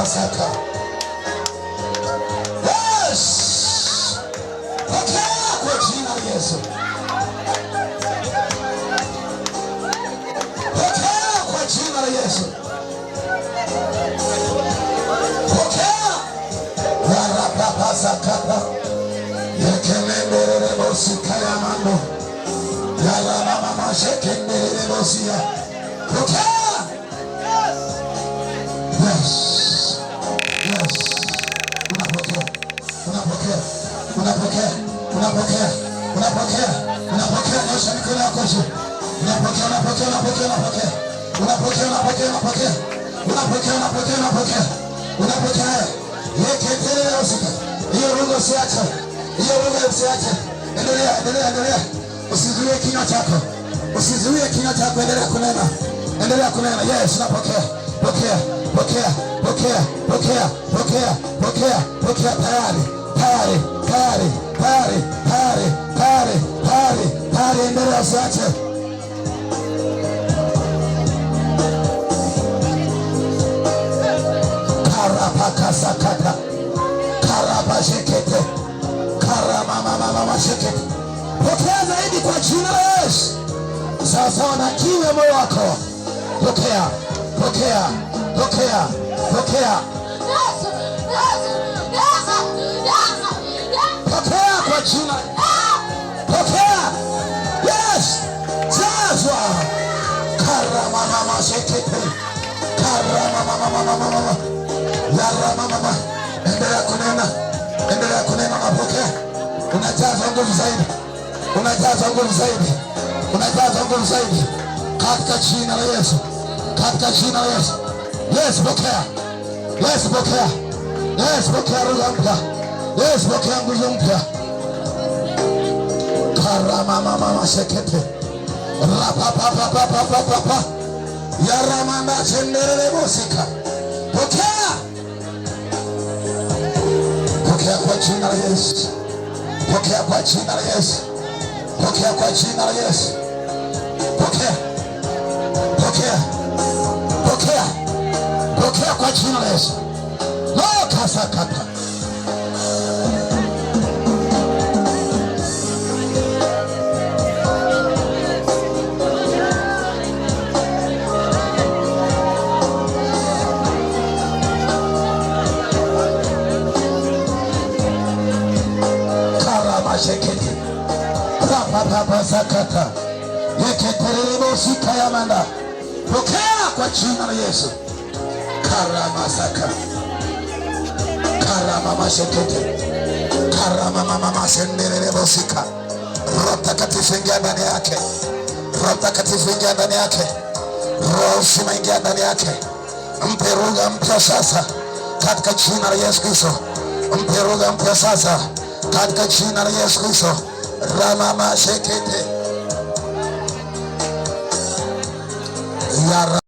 Masaka. Yes. Pokea kwa jina la Yesu. Pokea kwa jina la Yesu. Pokea. Warapapa sakata. Yekelembele bosika ya mando. Yala mama shekembele bosia. Pokea. Yes. Yes. Unapokea. Unapokea. Unapokea. Unapokea. Unapokea. Unapokea. Nyosha mikono yako juu. Unapokea. Unapokea. Unapokea. Unapokea. Unapokea. Unapokea. Unapokea. Unapokea. Unapokea. Unapokea. Unapokea. Yekelele bosika. Hiyo rungu usiache. Hiyo rungu usiache. Endelea. Endelea. Endelea. Usizuie kinywa chako. Usizuie kinywa chako, endelea kunena. Endelea kunena. Yes, unapokea. Pokea. Pokea. Pokea. Pokea. Pokea. Pokea. Pokea tayari. Tayari. Tayari. Tayari. Tayari. Tayari. Tayari. Tayari, endelea usiache. Karapaka sakata. Karabashekete. Karamama shekete. Pokea zaidi kwa jina la Yesu. Sawasawa na kiu ya moyo wako. Pokea. Pokea. Pokea. Pokea. Pokea kwa jina. Pokea. Yes. Jazwa. Karamama shekete. Karamama. Laramama. Endelea kunena. Endelea kunena. Pokea. Unajaza nguvu zaidi. Unajaza nguvu zaidi. Unajaza nguvu zaidi. Katika jina la Yesu. Katika jina la Yesu. Yes, pokea. Yes, pokea. Yes, pokea roho mpya. Yes, pokea nguvu mpya. Karamama shekete. Rapapapapapapapa. Yaramanda chenderele bosika. Pokea. Pokea kwa jina la Yesu. Pokea kwa jina la Yesu. Pokea kwa jina la Yesu. Pokea. Pokea. Pokea. Pokea kwa jina la Yesu. Lo kasakata. Shekete. Rapapapa sakata. Yeketerebo sika ya manda. Pokea kwa jina la Yesu. Karama saka. Karama shekete. Karama senderebo sika. Roho Mtakatifu ingia ndani yake. Roho Mtakatifu ingia ndani yake. Roho Mtakatifu ingia ndani yake. Mpe roho mpya sasa katika jina la Yesu Kristo. Mpe roho mpya sasa katika jina la Yesu Kristo. Ramama shekete.